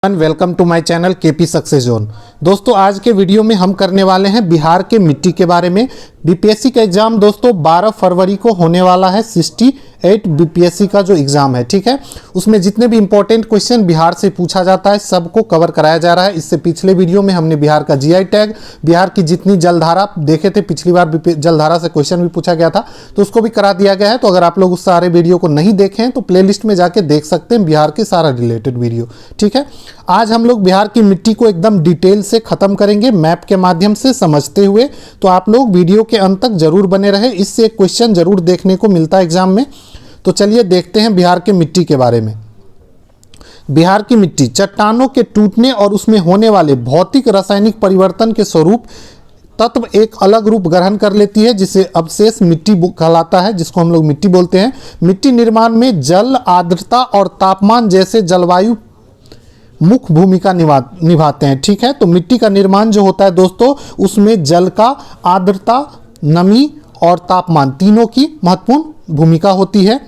Welcome to my channel KP success zone. दोस्तों आज के वीडियो में हम करने वाले हैं बिहार के मिट्टी के बारे में। बीपीएससी का एग्जाम दोस्तों 12 फरवरी को होने वाला है। 68 बीपीएससी का जो एग्जाम है, ठीक है, उसमें जितने भी इंपॉर्टेंट क्वेश्चन बिहार से पूछा जाता है सबको कवर कराया जा रहा है। इससे पिछले वीडियो में हमने बिहार का जीआई टैग, बिहार की जितनी जलधारा देखे थे, पिछली बार जलधारा से क्वेश्चन भी पूछा गया था तो उसको भी करा दिया गया है। तो अगर आप लोग उस सारे वीडियो को नहीं देखे हैं तो प्लेलिस्ट में जाके देख सकते हैं बिहार के सारा रिलेटेड वीडियो, ठीक है। आज हम लोग बिहार की मिट्टी को एकदम डिटेल से खत्म करेंगे मैप के माध्यम से समझते हुए। तो आप लोग वीडियो के अंत तक जरूर बने रहे, इससे एक क्वेश्चन जरूर देखने को मिलता है एग्जाम में। तो चलिए देखते हैं बिहार के मिट्टी के बारे में। बिहार की मिट्टी चट्टानों के टूटने और उसमें होने वाले भौतिक रासायनिक परिवर्तन के स्वरूप तत्व एक अलग रूप ग्रहण कर लेती है, जिसे अवशेष मिट्टी कहलाता है, जिसको हम लोग मिट्टी बोलते हैं। मिट्टी निर्माण में जल, आर्द्रता और तापमान जैसे जलवायु मुख्य भूमिका निभाते हैं, ठीक है। तो मिट्टी का निर्माण जो होता है दोस्तों, उसमें जल का, आर्द्रता, नमी और तापमान तीनों की महत्वपूर्ण भूमिका होती है।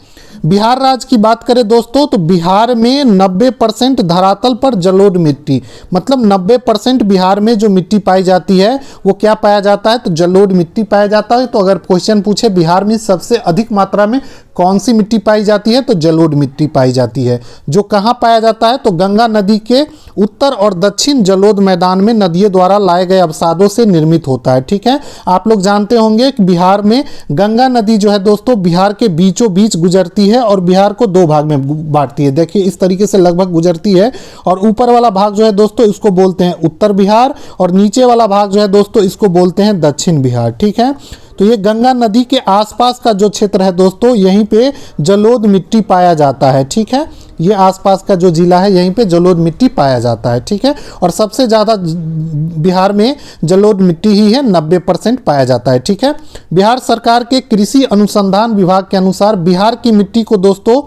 बिहार राज्य की बात करें दोस्तों तो बिहार में 90% धरातल पर जलोढ़ मिट्टी, मतलब 90% बिहार में जो मिट्टी पाई जाती है वो क्या पाया जाता है, तो जलोढ़ मिट्टी पाया जाता है। तो अगर क्वेश्चन पूछे बिहार में सबसे अधिक मात्रा में कौन सी मिट्टी पाई जाती है, तो जलोढ़ मिट्टी पाई जाती है। जो कहाँ पाया जाता है, तो गंगा नदी के उत्तर और दक्षिण जलोढ़ मैदान में नदियों द्वारा लाए गए अवसादों से निर्मित होता है, ठीक है। आप लोग जानते होंगे कि बिहार में गंगा नदी जो है दोस्तों बिहार के बीचों बीच गुजरती है और बिहार को दो भाग में बांटती है। देखिए इस तरीके से लगभग गुजरती है और ऊपर वाला भाग जो है दोस्तों इसको बोलते हैं उत्तर बिहार और नीचे वाला भाग जो है दोस्तों इसको बोलते हैं दक्षिण बिहार, ठीक है। तो ये गंगा नदी के आसपास का जो क्षेत्र है दोस्तों, यहीं पे जलोढ़ मिट्टी पाया जाता है, ठीक है। ये आसपास का जो जिला है यहीं पे जलोढ़ मिट्टी पाया जाता है, ठीक है। और सबसे ज़्यादा बिहार में जलोढ़ मिट्टी ही है, 90% पाया जाता है, ठीक है। बिहार सरकार के कृषि अनुसंधान विभाग के अनुसार बिहार की मिट्टी को दोस्तों,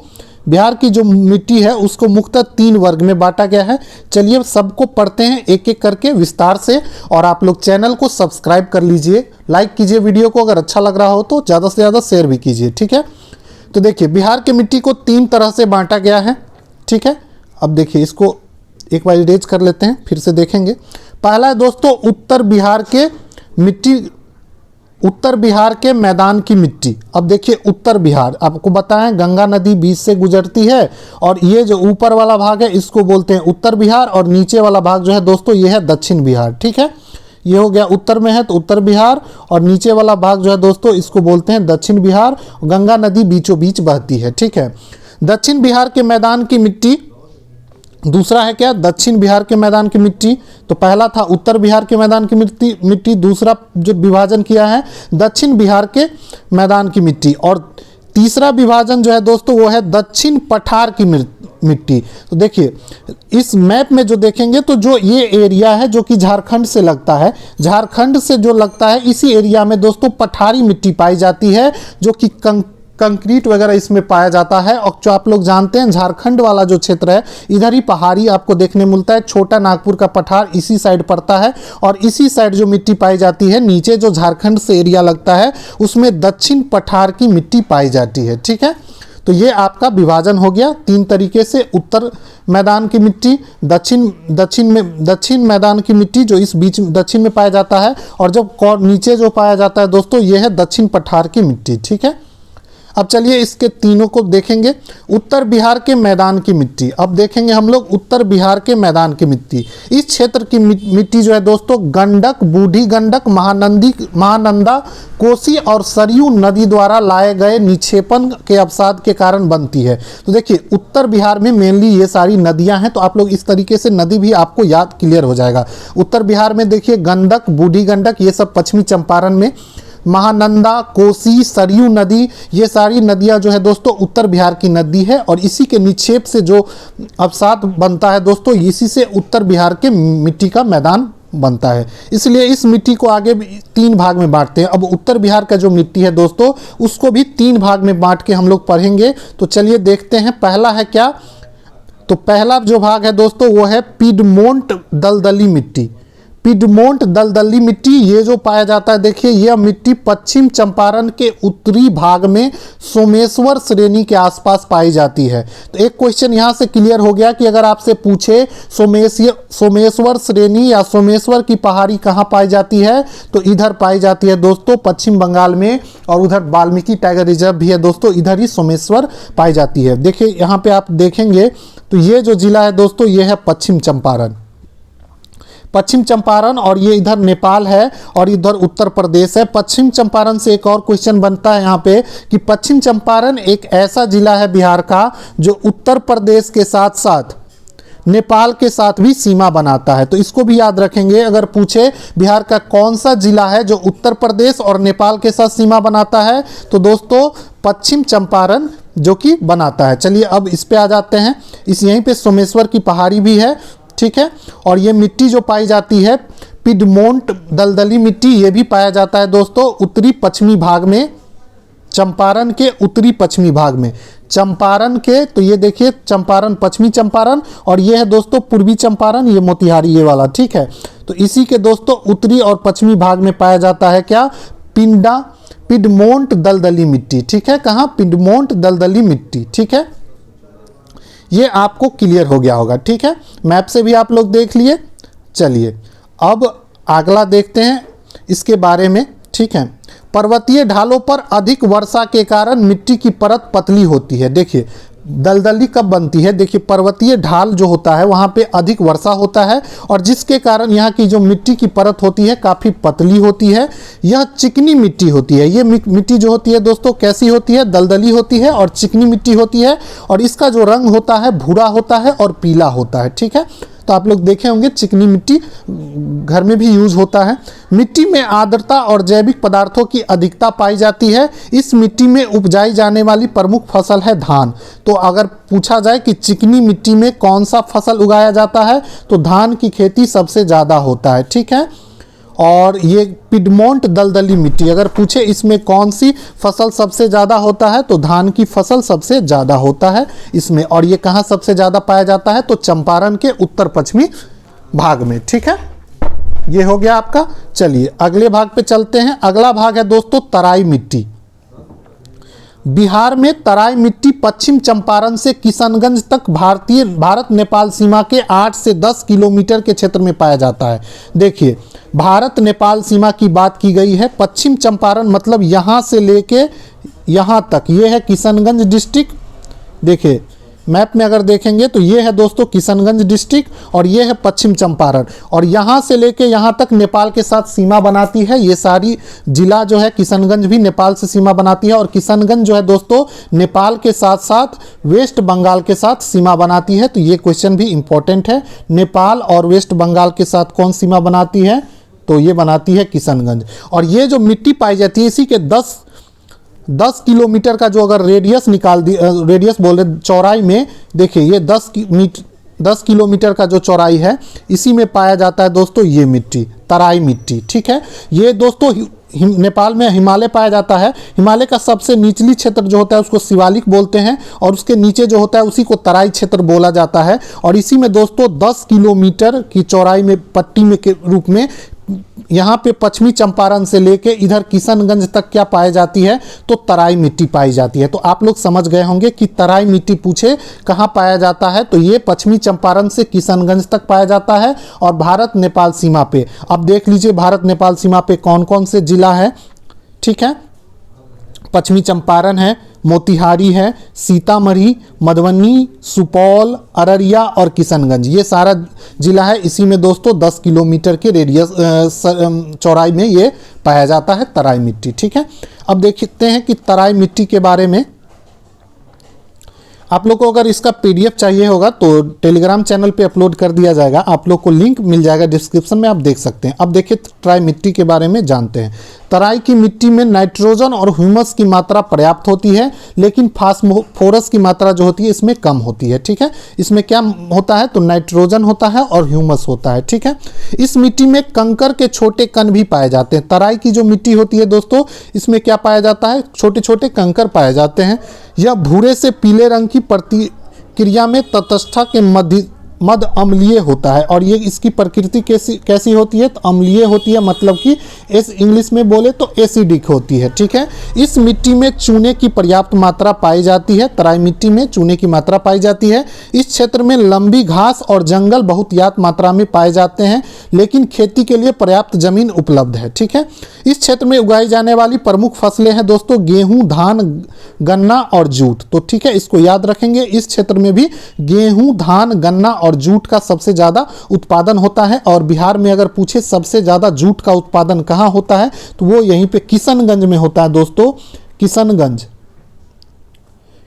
बिहार की जो मिट्टी है उसको मुख्यतः 3 वर्ग में बांटा गया है। चलिए सबको पढ़ते हैं एक एक करके विस्तार से। और आप लोग चैनल को सब्सक्राइब कर लीजिए, लाइक कीजिए वीडियो को, अगर अच्छा लग रहा हो तो ज़्यादा से ज़्यादा शेयर भी कीजिए, ठीक है। तो देखिए बिहार की मिट्टी को 3 तरह से बांटा गया है, ठीक है। अब देखिए इसको एक बार इरेज कर लेते हैं, फिर से देखेंगे। पहला है दोस्तों उत्तर बिहार के मिट्टी, उत्तर बिहार के मैदान की मिट्टी। अब देखिए उत्तर बिहार आपको बताएं गंगा नदी बीच से गुजरती है और ये जो ऊपर वाला भाग है इसको बोलते हैं उत्तर बिहार और नीचे वाला भाग जो है दोस्तों ये है दक्षिण बिहार, ठीक है। ये हो गया उत्तर में है तो उत्तर बिहार और नीचे वाला भाग जो है दोस्तों इसको बोलते हैं दक्षिण बिहार। गंगा नदी बीचों बीच बहती है, ठीक है। दक्षिण बिहार के मैदान की मिट्टी, दूसरा है क्या, दक्षिण बिहार के मैदान की मिट्टी। तो पहला था उत्तर बिहार के मैदान की मिट्टी, दूसरा जो विभाजन किया है दक्षिण बिहार के मैदान की मिट्टी और तीसरा विभाजन जो है दोस्तों वो है दक्षिण पठार की मिट्टी। तो देखिए इस मैप में जो देखेंगे तो जो ये एरिया है जो कि झारखंड से लगता है, झारखंड से जो लगता है इसी एरिया में दोस्तों पठारी मिट्टी पाई जाती है, जो कि कंक्रीट वगैरह इसमें पाया जाता है। और जो आप लोग जानते हैं झारखंड वाला जो क्षेत्र है इधर ही पहाड़ी आपको देखने मिलता है। छोटा नागपुर का पठार इसी साइड पड़ता है और इसी साइड जो मिट्टी पाई जाती है, नीचे जो झारखंड से एरिया लगता है उसमें दक्षिण पठार की मिट्टी पाई जाती है, ठीक है। तो ये आपका विभाजन हो गया 3 तरीके से। उत्तर मैदान की मिट्टी, दक्षिण मैदान की मिट्टी जो इस बीच दक्षिण में पाया जाता है और जब नीचे जो पाया जाता है दोस्तों ये है दक्षिण पठार की मिट्टी, ठीक है। अब चलिए इसके तीनों को देखेंगे। उत्तर बिहार के मैदान की मिट्टी, अब देखेंगे हम लोग उत्तर बिहार के मैदान की मिट्टी। इस क्षेत्र की मिट्टी जो है दोस्तों गंडक, बूढ़ी गंडक, महानंदा, कोसी और सरयू नदी द्वारा लाए गए निक्षेपण के अवसाद के कारण बनती है। तो देखिए उत्तर बिहार में मेनली ये सारी नदियां हैं, तो आप लोग इस तरीके से नदी भी आपको याद क्लियर हो जाएगा। उत्तर बिहार में देखिए गंडक, बूढ़ी गंडक ये सब पश्चिमी चंपारण में, महानंदा, कोसी, सरयू नदी, ये सारी नदियां जो है दोस्तों उत्तर बिहार की नदी है और इसी के निक्षेप से जो अवसाद बनता है दोस्तों इसी से उत्तर बिहार के मिट्टी का मैदान बनता है। इसलिए इस मिट्टी को आगे 3 भाग में बांटते हैं। अब उत्तर बिहार का जो मिट्टी है दोस्तों उसको भी 3 भाग में बांट के हम लोग पढ़ेंगे। तो चलिए देखते हैं पहला है क्या, तो पहला जो भाग है दोस्तों वो है पिडमोंट दलदली मिट्टी। पिडमोंट दलदली मिट्टी, ये जो पाया जाता है, देखिए यह मिट्टी पश्चिम चंपारण के उत्तरी भाग में सोमेश्वर श्रेणी के आसपास पाई जाती है। तो एक क्वेश्चन यहाँ से क्लियर हो गया कि अगर आपसे पूछे सोमेश्वर श्रेणी या सोमेश्वर की पहाड़ी कहाँ पाई जाती है, तो इधर पाई जाती है दोस्तों पश्चिम बंगाल में, और उधर वाल्मीकि टाइगर रिजर्व भी है दोस्तों, इधर ही सोमेश्वर पाई जाती है। देखिए यहाँ पे आप देखेंगे तो ये जो जिला है दोस्तों, ये है पश्चिम चंपारण, और ये इधर नेपाल है और इधर उत्तर प्रदेश है। पश्चिम चंपारण से एक और क्वेश्चन बनता है यहाँ पे कि पश्चिम चंपारण एक ऐसा जिला है बिहार का जो उत्तर प्रदेश के साथ साथ नेपाल के साथ भी सीमा बनाता है। तो इसको भी याद रखेंगे, अगर पूछे बिहार का कौन सा जिला है जो उत्तर प्रदेश और नेपाल के साथ सीमा बनाता है, तो दोस्तों पश्चिम चंपारण जो कि बनाता है। चलिए अब इस पे आ जाते हैं। यहीं पे सोमेश्वर की पहाड़ी भी है, ठीक है। और ये मिट्टी जो पाई जाती है पिडमोंट दलदली मिट्टी, ये भी पाया जाता है दोस्तों उत्तरी पश्चिमी भाग में, चंपारण के उत्तरी पश्चिमी भाग में। चंपारण के, तो ये देखिए चंपारण, पश्चिमी चंपारण, और ये है दोस्तों पूर्वी चंपारण, ये मोतिहारी ये वाला, ठीक है। तो इसी के दोस्तों उत्तरी और पश्चिमी भाग में पाया जाता है क्या, पिडमोंट दलदली मिट्टी, ठीक है। कहाँ, पिडमोंट दलदली मिट्टी, ठीक है। ये आपको क्लियर हो गया होगा, ठीक है। मैप से भी आप लोग देख लिए। चलिए अब अगला देखते हैं इसके बारे में, ठीक है। पर्वतीय ढालों पर अधिक वर्षा के कारण मिट्टी की परत पतली होती है। देखिए दलदली कब बनती है, देखिए पर्वतीय ढाल जो होता है वहाँ पे अधिक वर्षा होता है, और जिसके कारण यहाँ की जो मिट्टी की परत होती है काफ़ी पतली होती है। यह चिकनी मिट्टी होती है। ये मिट्टी जो होती है दोस्तों कैसी होती है, दलदली होती है और चिकनी मिट्टी होती है, और इसका जो रंग होता है भूरा होता है और पीला होता है, ठीक है। तो आप लोग देखे होंगे चिकनी मिट्टी घर में भी यूज होता है। मिट्टी में आर्द्रता और जैविक पदार्थों की अधिकता पाई जाती है। इस मिट्टी में उपजाई जाने वाली प्रमुख फसल है धान। तो अगर पूछा जाए कि चिकनी मिट्टी में कौन सा फसल उगाया जाता है, तो धान की खेती सबसे ज़्यादा होता है, ठीक है। और ये पिडमोंट दलदली मिट्टी, अगर पूछे इसमें कौन सी फसल सबसे ज़्यादा होता है, तो धान की फसल सबसे ज़्यादा होता है इसमें। और ये कहाँ सबसे ज़्यादा पाया जाता है, तो चंपारण के उत्तर पश्चिमी भाग में, ठीक है। ये हो गया आपका। चलिए अगले भाग पे चलते हैं। अगला भाग है दोस्तों तराई मिट्टी। बिहार में तराई मिट्टी पश्चिम चंपारण से किशनगंज तक भारत नेपाल सीमा के 8 से 10 किलोमीटर के क्षेत्र में पाया जाता है। देखिए भारत नेपाल सीमा की बात की गई है। पश्चिम चंपारण मतलब यहाँ से लेके यहाँ तक, ये है किशनगंज डिस्ट्रिक्ट। देखिए मैप में अगर देखेंगे तो ये है दोस्तों किशनगंज डिस्ट्रिक्ट, और ये है पश्चिम चंपारण, और यहाँ से लेके यहाँ तक नेपाल के साथ सीमा बनाती है। ये सारी जिला जो है किशनगंज भी नेपाल से सीमा बनाती है, और किशनगंज जो है दोस्तों नेपाल के साथ साथ वेस्ट बंगाल के साथ सीमा बनाती है। तो ये क्वेश्चन भी इंपॉर्टेंट है। नेपाल और वेस्ट बंगाल के साथ कौन सीमा बनाती है, तो ये बनाती है किशनगंज। और ये जो मिट्टी पाई जाती है इसी के 10 किलोमीटर का जो अगर रेडियस निकाल दी, रेडियस बोले चौड़ाई में, देखिए ये 10 किलोमीटर का जो चौड़ाई है इसी में पाया जाता है दोस्तों ये मिट्टी, तराई मिट्टी, ठीक है। ये दोस्तों नेपाल में हिमालय पाया जाता है। हिमालय का सबसे निचली क्षेत्र जो होता है उसको शिवालिक बोलते हैं, और उसके नीचे जो होता है उसी को तराई क्षेत्र बोला जाता है। और इसी में दोस्तों 10 किलोमीटर की चौड़ाई में पट्टी में के रूप में यहाँ पे पश्चिमी चंपारण से लेके इधर किशनगंज तक क्या पाई जाती है, तो तराई मिट्टी पाई जाती है। तो आप लोग समझ गए होंगे कि तराई मिट्टी पूछे कहाँ पाया जाता है, तो ये पश्चिमी चंपारण से किशनगंज तक पाया जाता है, और भारत नेपाल सीमा पे। अब देख लीजिए भारत नेपाल सीमा पे कौन कौन से जिला है, ठीक है। पश्चिमी चंपारण है, मोतिहारी है, सीतामढ़ी, मधुबनी, सुपौल, अररिया और किशनगंज, ये सारा जिला है। इसी में दोस्तों 10 किलोमीटर के रेडियस चौड़ाई में ये पाया जाता है तराई मिट्टी, ठीक है। अब देखते हैं कि तराई मिट्टी के बारे में आप लोग को अगर इसका PDF चाहिए होगा तो टेलीग्राम चैनल पे अपलोड कर दिया जाएगा, आप लोग को लिंक मिल जाएगा डिस्क्रिप्शन में, आप देख सकते हैं। अब देखिए तराई मिट्टी के बारे में जानते हैं। तराई की मिट्टी में नाइट्रोजन और ह्यूमस की मात्रा पर्याप्त होती है, लेकिन फास्फोरस की मात्रा जो होती है इसमें कम होती है, ठीक है। इसमें क्या होता है, तो नाइट्रोजन होता है और ह्यूमस होता है, ठीक है। इस मिट्टी में कंकर के छोटे कण भी पाए जाते हैं। तराई की जो मिट्टी होती है दोस्तों इसमें क्या पाया जाता है, छोटे छोटे कंकर पाए जाते हैं। यह भूरे से पीले रंग की प्रतिक्रिया में तटस्था के मद अम्लीय होता है। और ये इसकी प्रकृति कैसी होती है? तो अम्लीय होती है, मतलब कि इंग्लिश में बोले तो एसिडिक होती है। ठीक है, इस मिट्टी में चूने की पर्याप्त मात्रा पाई जाती है। तराई मिट्टी में चूने की मात्रा पाई जाती है। इस क्षेत्र में लंबी घास और जंगल बहुतायत मात्रा में पाए जाते हैं, लेकिन खेती के लिए पर्याप्त जमीन उपलब्ध है। ठीक है, इस क्षेत्र में उगाई जाने वाली प्रमुख फसलें हैं दोस्तों गेहूं, धान, गन्ना और जूट। तो ठीक है, इसको याद रखेंगे। इस क्षेत्र में भी गेहूं, धान, गन्ना और जूट का सबसे ज़्यादा उत्पादन होता है। और बिहार में अगर पूछे सबसे ज़्यादा जूट का उत्पादन कहाँ होता है, तो वो यहीं पे किशनगंज में होता है दोस्तों।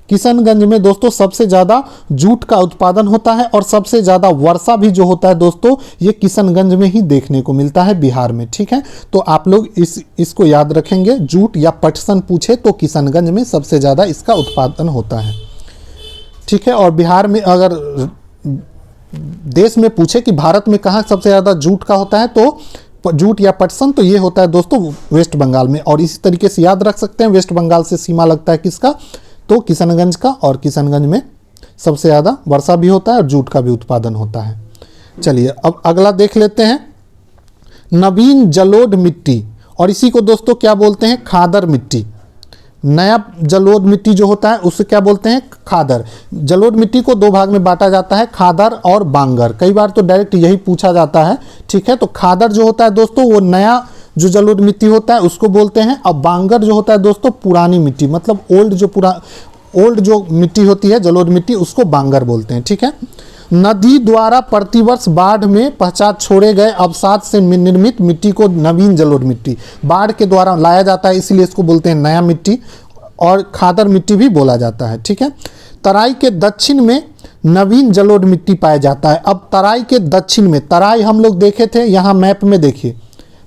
किशनगंज में दोस्तों सबसे ज़्यादा जूट का उत्पादन होता है। और सबसे ज़्यादा वर्षा भी जो होता है दोस्तों, ये किशनगंज में ही देखने को मिलता है बिहार में। ठीक है, तो आप लोग इसको याद रखेंगे। जूट या पटसन पूछे तो किशनगंज में सबसे ज़्यादा इसका उत्पादन होता है। ठीक है, और बिहार में अगर देश में पूछे कि भारत में कहाँ सबसे ज़्यादा जूट का होता है, तो जूट या पटसन, तो ये होता है दोस्तों वेस्ट बंगाल में। और इसी तरीके से याद रख सकते हैं, वेस्ट बंगाल से सीमा लगता है किसका? तो किशनगंज का। और किशनगंज में सबसे ज़्यादा वर्षा भी होता है और जूट का भी उत्पादन होता है। चलिए अब अगला देख लेते हैं, नवीन जलोढ़ मिट्टी। और इसी को दोस्तों क्या बोलते हैं? खादर मिट्टी। नया जलोढ़ मिट्टी जो होता है उससे क्या बोलते हैं? खादर। जलोढ़ मिट्टी को दो भाग में बांटा जाता है, खादर और बांगर। कई बार तो डायरेक्ट यही पूछा जाता है। ठीक है, तो खादर जो होता है दोस्तों वो नया जो जलोढ़ मिट्टी होता है उसको बोलते हैं। और बांगर जो होता है दोस्तों पुरानी मिट्टी, मतलब ओल्ड जो मिट्टी होती है जलोढ़ मिट्टी, उसको बांगर बोलते हैं। ठीक है, नदी द्वारा प्रतिवर्ष बाढ़ में पश्चात छोड़े गए अवसाद से निर्मित मिट्टी को नवीन जलोढ़ मिट्टी, बाढ़ के द्वारा लाया जाता है, इसलिए इसको बोलते हैं नया मिट्टी। और खादर मिट्टी भी बोला जाता है। ठीक है, तराई के दक्षिण में नवीन जलोढ़ मिट्टी पाया जाता है। अब तराई के दक्षिण में, तराई हम लोग देखे थे, यहाँ मैप में देखिए,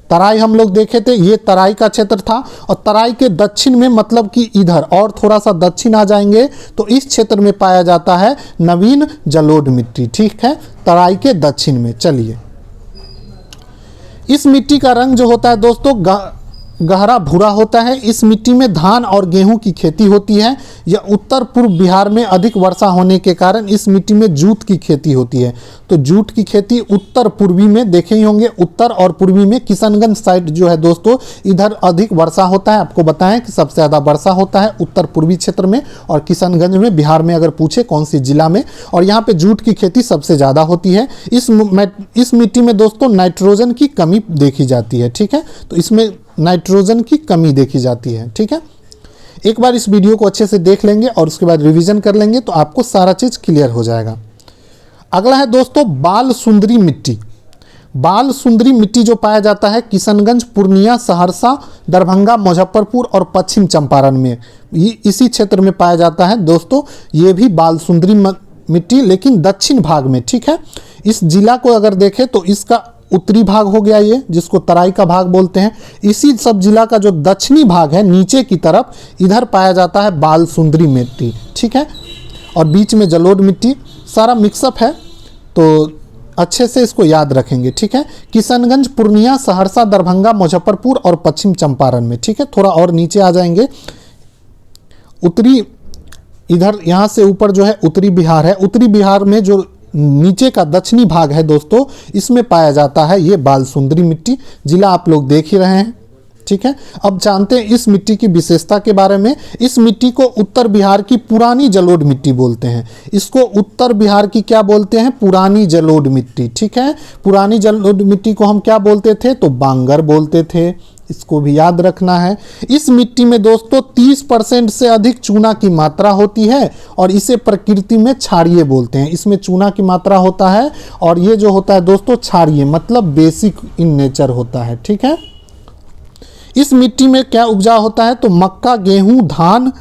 तराई हम लोग देखे थे, ये तराई का क्षेत्र था। और तराई के दक्षिण में मतलब कि इधर और थोड़ा सा दक्षिण आ जाएंगे तो इस क्षेत्र में पाया जाता है नवीन जलोढ़ मिट्टी। ठीक है, तराई के दक्षिण में। चलिए, इस मिट्टी का रंग जो होता है दोस्तों गहरा भूरा होता है। इस मिट्टी में धान और गेहूं की खेती होती है। यह उत्तर पूर्व बिहार में अधिक वर्षा होने के कारण इस मिट्टी में जूट की खेती होती है। तो जूट की खेती उत्तर पूर्वी में देखे ही होंगे, उत्तर और पूर्वी में। किशनगंज साइड जो है दोस्तों, इधर अधिक वर्षा होता है। आपको बताएं कि सबसे ज़्यादा वर्षा होता है उत्तर पूर्वी क्षेत्र में और किशनगंज में, बिहार में अगर पूछे कौन सी जिला में। और यहाँ पे जूट की खेती सबसे ज़्यादा होती है। इस मिट्टी में दोस्तों नाइट्रोजन की कमी देखी जाती है। ठीक है, तो इसमें नाइट्रोजन की कमी देखी जाती है। ठीक है, एक बार इस वीडियो को अच्छे से देख लेंगे और उसके बाद रिवीजन कर लेंगे तो आपको सारा चीज़ क्लियर हो जाएगा। अगला है दोस्तों बाल सुंदरी मिट्टी। बाल सुंदरी मिट्टी जो पाया जाता है किशनगंज, पूर्णिया, सहरसा, दरभंगा, मुजफ्फरपुर और पश्चिम चंपारण में, इसी क्षेत्र में पाया जाता है दोस्तों। ये भी बाल सुंदरी मिट्टी, लेकिन दक्षिण भाग में। ठीक है, इस जिला को अगर देखें तो इसका उत्तरी भाग हो गया ये, जिसको तराई का भाग बोलते हैं। इसी सब जिला का जो दक्षिणी भाग है नीचे की तरफ, इधर पाया जाता है बाल सुंदरी मिट्टी। ठीक है, और बीच में जलोढ़ मिट्टी, सारा मिक्सअप है, तो अच्छे से इसको याद रखेंगे। ठीक है, किशनगंज, पूर्णिया, सहरसा, दरभंगा, मुजफ्फरपुर और पश्चिम चंपारण में। ठीक है, थोड़ा और नीचे आ जाएंगे, उत्तरी, इधर यहाँ से ऊपर जो है उत्तरी बिहार है। उत्तरी बिहार में जो नीचे का दक्षिणी भाग है दोस्तों, इसमें पाया जाता है ये बाल सुंदरी मिट्टी। जिला आप लोग देख ही रहे हैं। ठीक है, अब जानते हैं इस मिट्टी की विशेषता के बारे में। इस मिट्टी को उत्तर बिहार की पुरानी जलोढ़ मिट्टी बोलते हैं। इसको उत्तर बिहार की क्या बोलते हैं? पुरानी जलोढ़ मिट्टी। ठीक है, पुरानी जलोढ़ मिट्टी को हम क्या बोलते थे? तो बांगर बोलते थे। इसको भी याद रखना है। इस मिट्टी में दोस्तों 30% से अधिक चूना की मात्रा होती है और इसे प्रकृति में क्षारीय बोलते हैं। इसमें चूना की मात्रा होता है और ये जो होता है दोस्तों क्षारीय, मतलब बेसिक इन नेचर होता है। ठीक है, इस मिट्टी में क्या उपजा होता है? तो मक्का, गेहूं, धान,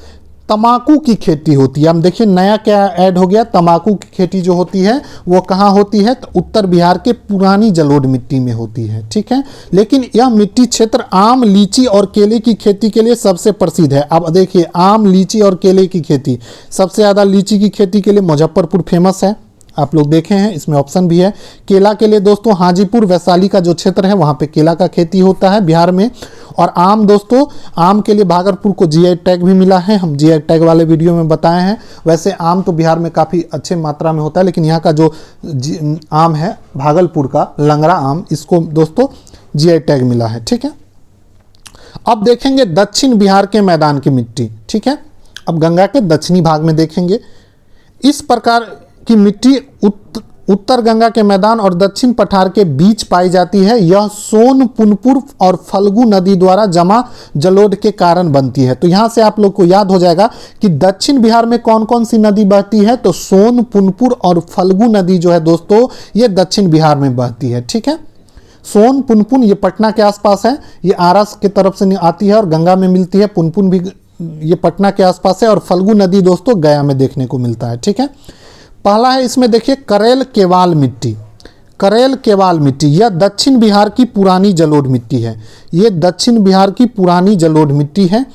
तंबाकू की खेती होती है। हम देखिए नया क्या ऐड हो गया, तंबाकू की खेती जो होती है वो कहाँ होती है? तो उत्तर बिहार के पुरानी जलोढ़ मिट्टी में होती है। ठीक है, लेकिन यह मिट्टी क्षेत्र आम, लीची और केले की खेती के लिए सबसे प्रसिद्ध है। अब देखिए आम, लीची और केले की खेती, सबसे ज़्यादा लीची की खेती के लिए मुजफ्फरपुर फेमस है, आप लोग देखे हैं, इसमें ऑप्शन भी है। केला के लिए दोस्तों हाजीपुर, वैशाली का जो क्षेत्र है वहाँ पे केला का खेती होता है बिहार में। और आम दोस्तों, आम के लिए भागलपुर को जीआई टैग भी मिला है, हम जीआई टैग वाले वीडियो में बताए हैं। वैसे आम तो बिहार में काफ़ी अच्छे मात्रा में होता है, लेकिन यहाँ का जो आम है भागलपुर का लंगड़ा आम, इसको दोस्तों जीआई टैग मिला है। ठीक है, अब देखेंगे दक्षिण बिहार के मैदान की मिट्टी। ठीक है, अब गंगा के दक्षिणी भाग में देखेंगे। इस प्रकार की मिट्टी उत्तर गंगा के मैदान और दक्षिण पठार के बीच पाई जाती है। यह सोन, पुनपुर और फल्गु नदी द्वारा जमा जलोढ़ के कारण बनती है। तो यहाँ से आप लोग को याद हो जाएगा कि दक्षिण बिहार में कौन कौन सी नदी बहती है, तो सोन, पुनपुर और फल्गु नदी जो है दोस्तों, ये दक्षिण बिहार में बहती है। ठीक है, सोन, पुनपुन ये पटना के आसपास है, ये आरा की तरफ से आती है और गंगा में मिलती है। पुनपुन भी ये पटना के आसपास है और फल्गु नदी दोस्तों गया में देखने को मिलता है। ठीक है, पहला है इसमें देखिए करेल केवाल मिट्टी। करेल केवाल मिट्टी यह दक्षिण बिहार की पुरानी जलोढ़ मिट्टी है। ये दक्षिण बिहार की पुरानी जलोढ़ मिट्टी है।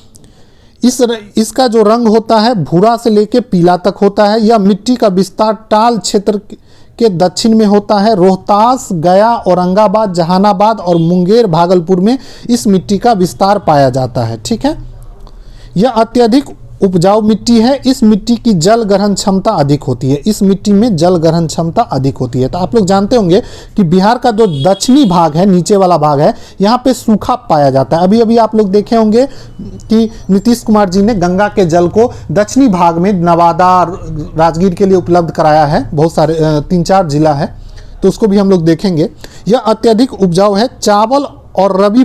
इसका जो रंग होता है भूरा से लेकर पीला तक होता है। यह मिट्टी का विस्तार टाल क्षेत्र के दक्षिण में होता है। रोहतास, गया, औरंगाबाद, जहानाबाद और मुंगेर, भागलपुर में इस मिट्टी का विस्तार पाया जाता है। ठीक है, यह अत्यधिक उपजाऊ मिट्टी है। इस मिट्टी की जल ग्रहण क्षमता अधिक होती है। इस मिट्टी में जल ग्रहण क्षमता अधिक होती है। तो आप लोग जानते होंगे कि बिहार का जो दक्षिणी भाग है, नीचे वाला भाग है, यहाँ पे सूखा पाया जाता है। अभी अभी आप लोग देखे होंगे कि नीतीश कुमार जी ने गंगा के जल को दक्षिणी भाग में नवादा, राजगीर के लिए उपलब्ध कराया है। बहुत सारे 3-4 जिला है, तो उसको भी हम लोग देखेंगे। यह अत्यधिक उपजाऊ है। चावल और रबी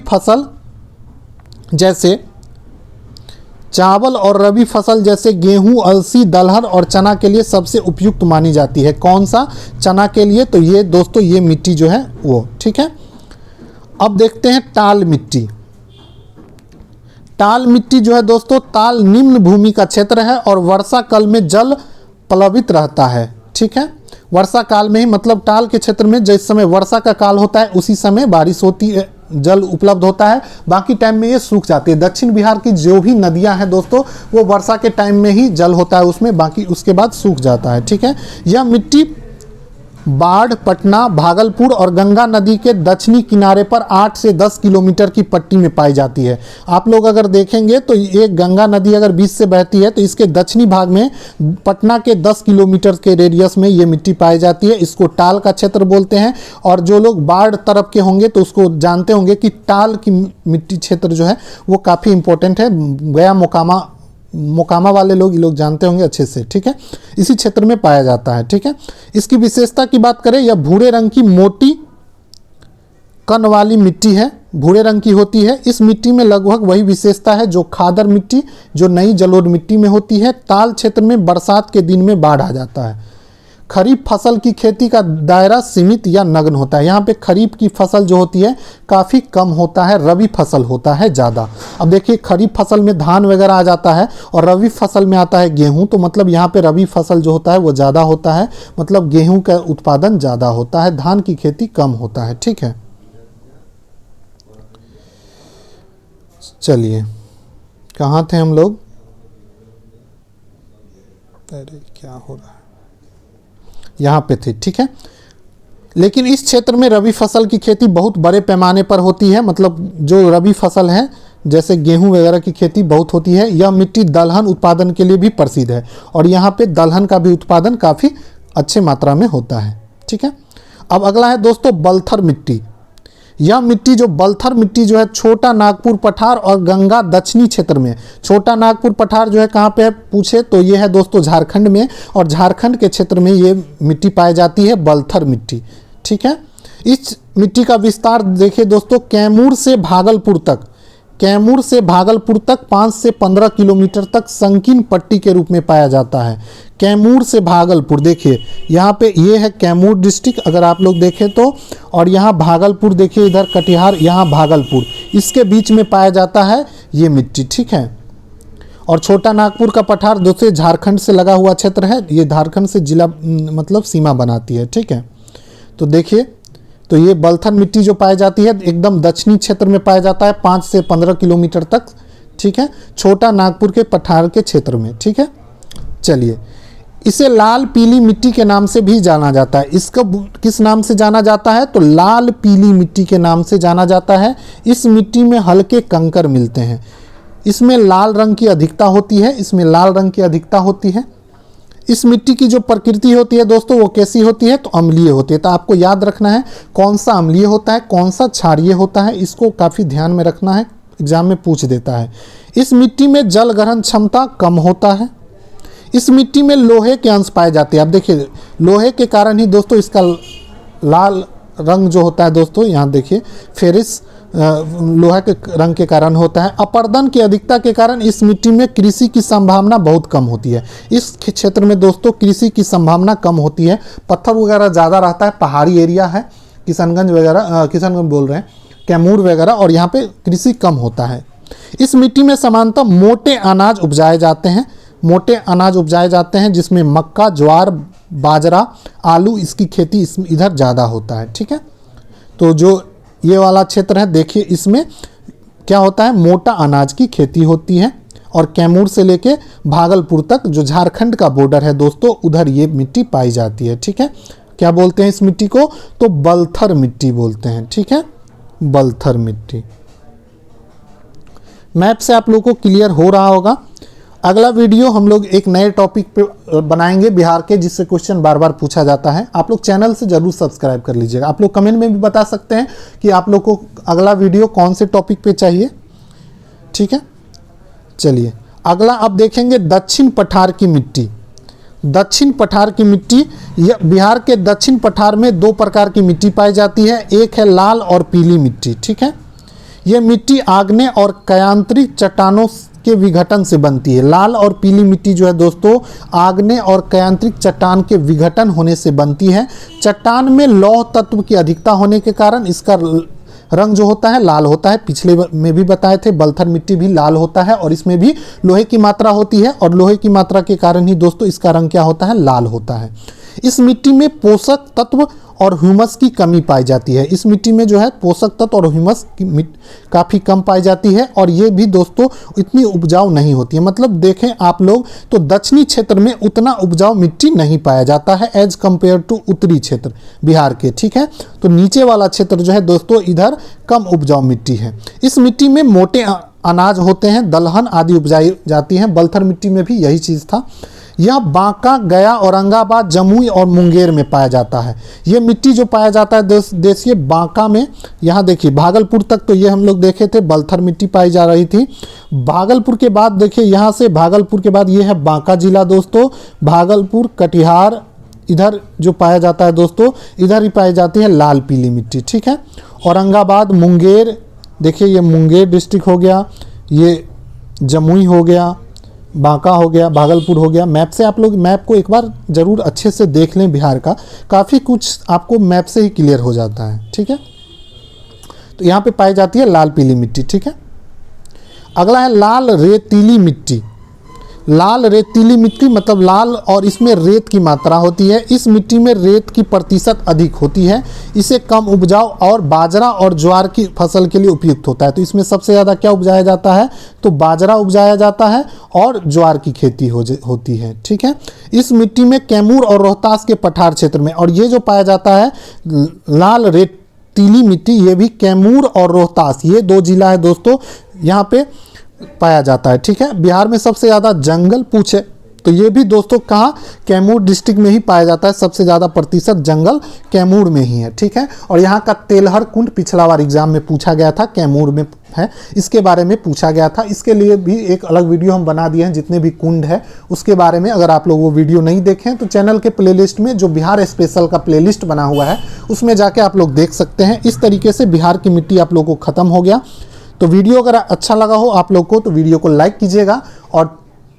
फसल जैसे गेहूं, अलसी, दलहन और चना के लिए सबसे उपयुक्त मानी जाती है। कौन सा? चना के लिए। तो ये दोस्तों ये मिट्टी जो है वो। ठीक है, अब देखते हैं टाल मिट्टी। टाल मिट्टी जो है दोस्तों, ताल निम्न भूमि का क्षेत्र है और वर्षा काल में जल प्लावित रहता है। ठीक है, वर्षा काल में ही, मतलब टाल के क्षेत्र में जिस समय वर्षा का काल होता है उसी समय बारिश होती है, जल उपलब्ध होता है। बाकी टाइम में ये सूख जाती है। दक्षिण बिहार की जो भी नदियां हैं दोस्तों, वो वर्षा के टाइम में ही जल होता है उसमें, बाकी उसके बाद सूख जाता है। ठीक है, यह मिट्टी बाढ़, पटना, भागलपुर और गंगा नदी के दक्षिणी किनारे पर 8 से 10 किलोमीटर की पट्टी में पाई जाती है। आप लोग अगर देखेंगे तो ये गंगा नदी अगर बीच से बहती है तो इसके दक्षिणी भाग में पटना के 10 किलोमीटर के रेडियस में ये मिट्टी पाई जाती है। इसको टाल का क्षेत्र बोलते हैं। और जो लोग बाढ़ तरफ के होंगे तो उसको जानते होंगे कि टाल की मिट्टी क्षेत्र जो है वो काफ़ी इंपॉर्टेंट है। गया, मोकामा वाले लोग जानते होंगे अच्छे से। ठीक है, इसी क्षेत्र में पाया जाता है। ठीक है, इसकी विशेषता की बात करें, यह भूरे रंग की मोटी कण वाली मिट्टी है, भूरे रंग की होती है। इस मिट्टी में लगभग वही विशेषता है जो खादर मिट्टी, जो नई जलोढ़ मिट्टी में होती है। ताल क्षेत्र में बरसात के दिन में बाढ़ आ जाता है। खरीफ फसल की खेती का दायरा सीमित या नग्न होता है। यहाँ पे खरीफ की फसल जो होती है काफ़ी कम होता है, रबी फसल होता है ज़्यादा। अब देखिए, खरीफ फसल में धान वगैरह आ जाता है और रबी फसल में आता है गेहूं, तो मतलब यहाँ पे रबी फसल जो होता है वो ज़्यादा होता है, मतलब गेहूं का उत्पादन ज़्यादा होता है, धान की खेती कम होता है। ठीक है, चलिए कहाँ थे हम लोग? अरे क्या हो रहा है, यहाँ पे थे। ठीक है, लेकिन इस क्षेत्र में रबी फसल की खेती बहुत बड़े पैमाने पर होती है। मतलब जो रबी फसल है जैसे गेहूं वगैरह की खेती बहुत होती है। यह मिट्टी दलहन उत्पादन के लिए भी प्रसिद्ध है और यहाँ पे दलहन का भी उत्पादन काफ़ी अच्छे मात्रा में होता है। ठीक है, अब अगला है दोस्तों बलथर मिट्टी। यह मिट्टी जो बलथर मिट्टी जो है छोटा नागपुर पठार और गंगा दक्षिणी क्षेत्र में। छोटा नागपुर पठार जो है कहाँ पे है पूछे तो ये है दोस्तों झारखंड में, और झारखंड के क्षेत्र में ये मिट्टी पाई जाती है, बलथर मिट्टी। ठीक है, इस मिट्टी का विस्तार देखिए दोस्तों, कैमूर से भागलपुर तक 5 से 15 किलोमीटर तक संकीर्ण पट्टी के रूप में पाया जाता है। कैमूर से भागलपुर, देखिए यहाँ पे ये है कैमूर डिस्ट्रिक्ट अगर आप लोग देखें तो, और यहाँ भागलपुर देखिए, इधर कटिहार, यहाँ भागलपुर, इसके बीच में पाया जाता है ये मिट्टी। ठीक है, और छोटा नागपुर का पठार दूसरे झारखंड से लगा हुआ क्षेत्र है, ये झारखंड से जिला मतलब सीमा बनाती है। ठीक है, तो देखिए, तो ये बलथर मिट्टी जो पाई जाती है एकदम दक्षिणी क्षेत्र में पाया जाता है 5 से 15 किलोमीटर तक। ठीक है, छोटा नागपुर के पठार के क्षेत्र में। ठीक है, चलिए इसे लाल पीली मिट्टी के नाम से भी जाना जाता है। इसको किस नाम से जाना जाता है? तो लाल पीली मिट्टी के नाम से जाना जाता है। इस मिट्टी में हल्के कंकर मिलते हैं। इसमें लाल रंग की अधिकता होती है। इसमें लाल रंग की अधिकता होती है। इस मिट्टी की जो प्रकृति होती है दोस्तों, वो कैसी होती है? तो अम्लीय होती है। तो आपको याद रखना है कौन सा अम्लीय होता है, कौन सा क्षारीय होता है, इसको काफ़ी ध्यान में रखना है, एग्जाम में पूछ देता है। इस मिट्टी में जल ग्रहण क्षमता कम होता है। इस मिट्टी में लोहे के अंश पाए जाते हैं। आप देखिए, लोहे के कारण ही दोस्तों इसका लाल रंग जो होता है दोस्तों, यहाँ देखिए फेरिस लोहा के रंग के कारण होता है। अपर्दन की अधिकता के कारण इस मिट्टी में कृषि की संभावना बहुत कम होती है। इस क्षेत्र में दोस्तों कृषि की संभावना कम होती है। पत्थर वगैरह ज़्यादा रहता है, पहाड़ी एरिया है, किशनगंज वगैरह, किशनगंज बोल रहे हैं, कैमूर वगैरह, और यहाँ पे कृषि कम होता है। इस मिट्टी में सामान्यतः मोटे अनाज उपजाए जाते हैं। मोटे अनाज उपजाए जाते हैं जिसमें मक्का, ज्वार, बाजरा, आलू, इसकी खेती इधर ज़्यादा होता है। ठीक है, तो जो ये वाला क्षेत्र है देखिए, इसमें क्या होता है? मोटा अनाज की खेती होती है। और कैमूर से लेके भागलपुर तक जो झारखंड का बॉर्डर है दोस्तों, उधर ये मिट्टी पाई जाती है। ठीक है, क्या बोलते हैं इस मिट्टी को? तो बलथर मिट्टी बोलते हैं। ठीक है, बलथर मिट्टी। मैप से आप लोगों को क्लियर हो रहा होगा। अगला वीडियो हम लोग एक नए टॉपिक पे बनाएंगे बिहार के, जिससे क्वेश्चन बार बार पूछा जाता है। आप लोग चैनल से जरूर सब्सक्राइब कर लीजिएगा। आप लोग कमेंट में भी बता सकते हैं कि आप लोग को अगला वीडियो कौन से टॉपिक पे चाहिए। ठीक है, चलिए अगला अब देखेंगे दक्षिण पठार की मिट्टी। दक्षिण पठार की मिट्टी, बिहार के दक्षिण पठार में दो प्रकार की मिट्टी पाई जाती है। एक है लाल और पीली मिट्टी। ठीक है, ये मिट्टी आग्नेय और कायांतरिक चट्टानों के विघटन से बनती है। लाल और पीली मिट्टी जो है दोस्तों, आग्नेय और कायांतरिक चट्टान के विघटन होने से बनती है। चट्टान में लौह तत्व की अधिकता होने के कारण इसका रंग जो होता है लाल होता है। पिछले में भी बताए थे, बलथर मिट्टी भी लाल होता है और इसमें भी लोहे की मात्रा होती है, और लोहे की मात्रा के कारण ही दोस्तों इसका रंग क्या होता है? लाल होता है। इस मिट्टी में पोषक तत्व और ह्यूमस की कमी पाई जाती है। इस मिट्टी में जो है पोषक तत्व और ह्यूमस की काफ़ी कम पाई जाती है, और ये भी दोस्तों इतनी उपजाऊ नहीं होती है। मतलब देखें आप लोग तो दक्षिणी क्षेत्र में उतना उपजाऊ मिट्टी नहीं पाया जाता है एज कंपेयर टू उत्तरी क्षेत्र बिहार के। ठीक है, तो नीचे वाला क्षेत्र जो है दोस्तों, इधर कम उपजाऊ मिट्टी है। इस मिट्टी में मोटे अनाज होते हैं, दलहन आदि उपजाई जाती हैं। बलथर मिट्टी में भी यही चीज़ था। यह बांका, गया, औरंगाबाद, जमुई और मुंगेर में पाया जाता है। ये मिट्टी जो पाया जाता है देखिए बांका में, यहाँ देखिए भागलपुर तक तो ये हम लोग देखे थे बलथर मिट्टी पाई जा रही थी। भागलपुर के बाद देखिए, यहाँ से भागलपुर के बाद ये है बांका जिला दोस्तों। भागलपुर, कटिहार, इधर जो पाया जाता है दोस्तों, इधर ही पाई जाती है लाल पीली मिट्टी। ठीक है, औरंगाबाद, मुंगेर, देखिए ये मुंगेर डिस्ट्रिक्ट हो गया, ये जमुई हो गया, बांका हो गया, भागलपुर हो गया। मैप से आप लोग मैप को एक बार ज़रूर अच्छे से देख लें बिहार का, काफ़ी कुछ आपको मैप से ही क्लियर हो जाता है। ठीक है, तो यहाँ पे पाई जाती है लाल पीली मिट्टी। ठीक है, अगला है लाल रेतीली मिट्टी। लाल रेतीली मिट्टी मतलब लाल और इसमें रेत की मात्रा होती है। इस मिट्टी में रेत की प्रतिशत अधिक होती है। इसे कम उपजाऊ और बाजरा और ज्वार की फसल के लिए उपयुक्त होता है। तो इसमें सबसे ज़्यादा क्या उपजाया जाता है? तो बाजरा उपजाया जाता है और ज्वार की खेती होती है। ठीक है, इस मिट्टी में कैमूर और रोहतास के पठार क्षेत्र में, और ये जो पाया जाता है लाल रेतीली मिट्टी, ये भी कैमूर और रोहतास, ये दो जिला है दोस्तों, यहाँ पे पाया जाता है। ठीक है, बिहार में सबसे ज़्यादा जंगल पूछे तो ये भी दोस्तों कहाँ? कैमूर डिस्ट्रिक्ट में ही पाया जाता है। सबसे ज़्यादा प्रतिशत जंगल कैमूर में ही है। ठीक है, और यहाँ का तेलहर कुंड पिछला बार एग्जाम में पूछा गया था, कैमूर में है, इसके बारे में पूछा गया था। इसके लिए भी एक अलग वीडियो हम बना दिए हैं, जितने भी कुंड है उसके बारे में। अगर आप लोग वो वीडियो नहीं देखें तो चैनल के प्लेलिस्ट में जो बिहार स्पेशल का प्लेलिस्ट बना हुआ है उसमें जाके आप लोग देख सकते हैं। इस तरीके से बिहार की मिट्टी आप लोगों को ख़त्म हो गया। तो वीडियो अगर अच्छा लगा हो आप लोग को तो वीडियो को लाइक कीजिएगा और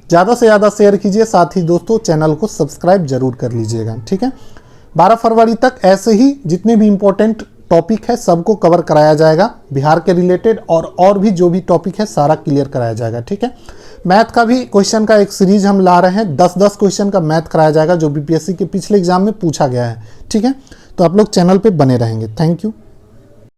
ज़्यादा से ज़्यादा शेयर कीजिए। साथ ही दोस्तों चैनल को सब्सक्राइब जरूर कर लीजिएगा। ठीक है, 12 फरवरी तक ऐसे ही जितने भी इम्पोर्टेंट टॉपिक है सबको कवर कराया जाएगा बिहार के रिलेटेड, और भी जो भी टॉपिक है सारा क्लियर कराया जाएगा। ठीक है, मैथ का भी क्वेश्चन का एक सीरीज हम ला रहे हैं, 10-10 क्वेश्चन का मैथ कराया जाएगा जो बीपीएससी के पिछले एग्जाम में पूछा गया है। ठीक है, तो आप लोग चैनल पे बने रहेंगे। Thank you.